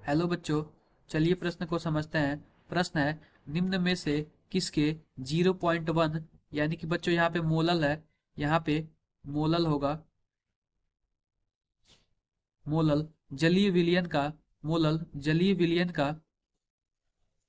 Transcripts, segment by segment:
Hello बच्चों, चलिए प्रश्न को समझते हैं। प्रश्न है, निम्न में से किसके 0.1 यानी कि बच्चों यहाँ पे मोलल है, यहाँ पे मोलल होगा, मोलल जलीय विलयन का, मोलल जलीय विलयन का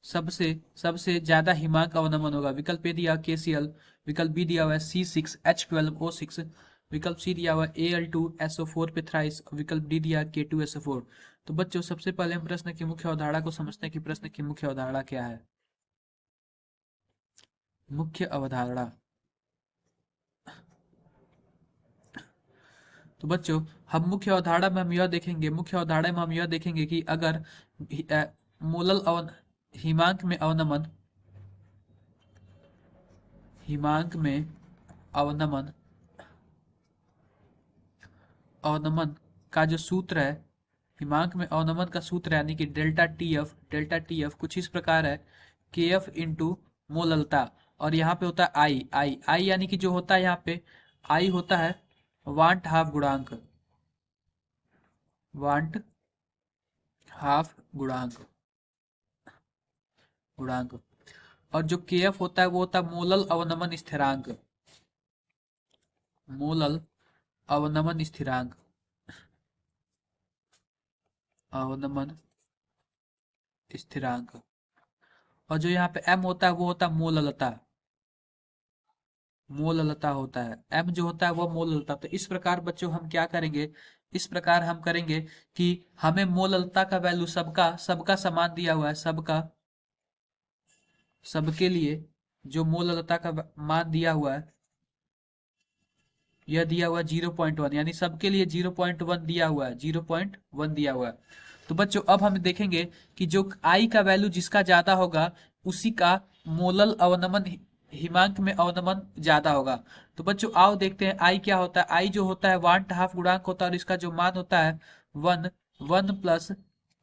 सबसे सबसे ज्यादा हिमांक अवनमन होगा। विकल्प ए दिया KCl, विकल्प बी दिया हुआ है C6H12O6, विकल्प सी दिया हुआ है Al2SO4 पे थ्राइस, विकल्प डी दिया है K2SO4। तो बच्चों सबसे पहले हम प्रश्न की मुख्य अवधारणा को समझते हैं कि प्रश्न की मुख्य अवधारणा क्या है। मुख्य अवधारणा, तो बच्चों हम मुख्य अवधारणा में हम यह देखेंगे, मुख्य अवधारणा में हम यह देखेंगे कि अगर मोलल अवन हिमांक में अवनमन, हिमांक में अवनमन अवनमन का जो सूत्र है, हिमांक में अवनमन का सूत्र है यानी कि डेल्टा टी एफ कुछ इस प्रकार है, के एफ इंटू मोललता, और यहाँ पे होता है आई यानी कि जो होता है यहाँ पे आई होता है वांट हाफ गुणांक, वांट हाफ गुणांक, और जो के एफ होता है वो होता है मोलल अवनमन स्थिरांक, मोलल अवनमन स्थिरांक, अवनमन स्थिरांक, और जो यहाँ पे एम होता है वो होता है मोललता, मोललता होता है, एम जो होता है वो मोललता। तो इस प्रकार बच्चों हम क्या करेंगे, इस प्रकार हम करेंगे कि हमें मोललता का वैल्यू सबका सबका समान दिया हुआ है, सबका सबके लिए जो मोललता का मान दिया हुआ है, यह दिया हुआ है 0.1, यानी सबके लिए 0.1 दिया हुआ है, 0.1 दिया हुआ है। तो बच्चों अब हम देखेंगे कि जो आई का वैल्यू जिसका ज्यादा होगा उसी का मोलल अवनमन हिमांक में अवनमन ज्यादा होगा। तो बच्चों आओ देखते हैं आई क्या होता है। आई जो होता है 1/2 गुणांक होता है, और इसका जो मान होता है 1 प्लस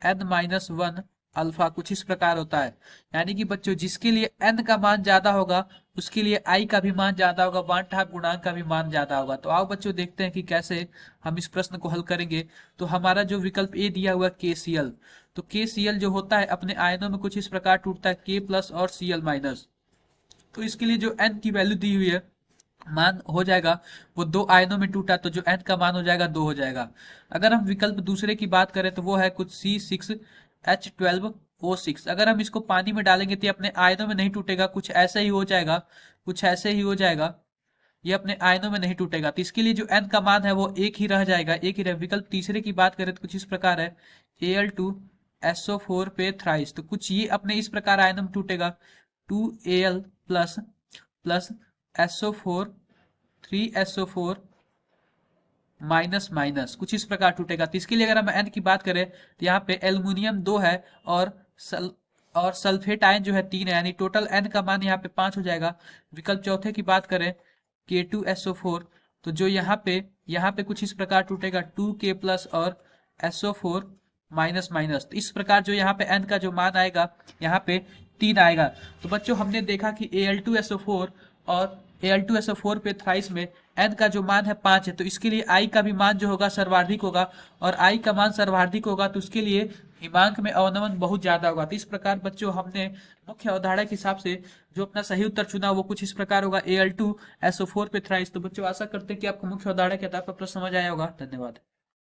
n-1 अल्फा, कुछ इस प्रकार होता है। यानी कि बच्चों जिसके लिए n का मान ज्यादा होगा उसके लिए i का भी मान ज्यादा होगा, 1/2 गुणांक का भी मान ज्यादा होगा। तो आओ बच्चों देखते हैं कि कैसे हम इस प्रश्न को हल करेंगे। तो हमारा जो विकल्प ए दिया हुआ KCl, तो KCl जो होता है अपने आयनों में कुछ इस प्रकार टूटता है, K प्लस और Cl माइनस। तो इसके लिए जो n की वैल्यू दी हुई है, मान हो जाएगा, वो दो आयनों में टूटा तो जो n का मान हो जाएगा 2 हो जाएगा। अगर हम विकल्प दूसरे की बात करें तो वो है कुछ C6H12O6। अगर हम इसको पानी में डालेंगे तो ये अपने आयनों में नहीं टूटेगा, कुछ ऐसे ही हो जाएगा, कुछ ऐसे ही हो जाएगा, ये अपने आयनों में नहीं टूटेगा। तो इसके लिए जो n का मान है वो एक ही रह जाएगा, एक ही रह। विकल्प तीसरे की बात करें तो कुछ इस प्रकार है Al2SO4 पे थ्राइस, तो कुछ ये अपने इस प्रकार आयनों में टूटेगा, 2Al plus plus SO4 3SO4 minus minus, कुछ इस प्रकार टूटेगा। तो इसके लिए अगर हम n की बात करें तो यहाँ पे एल्युमिनियम 2 है और सल्फेट आयन जो है 3 है, यानी टोटल n का मान यहाँ पे 5 हो जाएगा। विकल्प चौथे की बात करें K2SO4, तो जो यहाँ पे कुछ इस प्रकार टूटेगा, 2K प्लस और SO4 माइनस माइनस। तो इस प्रकार जो यहाँ पे n का जो मान आएगा यहाँ पे 3 आएगा। तो बच्चों हमने देखा कि Al2SO4 और Al2SO4 पे थ्राइस में n का जो मान है 5 है, तो इसके लिए i का भी मान जो होगा सर्वाधिक होगा, और i का मान सर्वाधिक होगा तो उसके लिए हिमांक में अवनमन बहुत ज्यादा होगा। तो इस प्रकार बच्चों हमने मुख्य अवधारणा के हिसाब से जो अपना सही उत्तर चुना वो कुछ इस प्रकार होगा, Al2SO4 पे थ्राइस। तो बच्चों आशा करते हैं कि आपको मुख्य अवधारणा के आधार पर प्रश्न समझ आया होगा। धन्यवाद।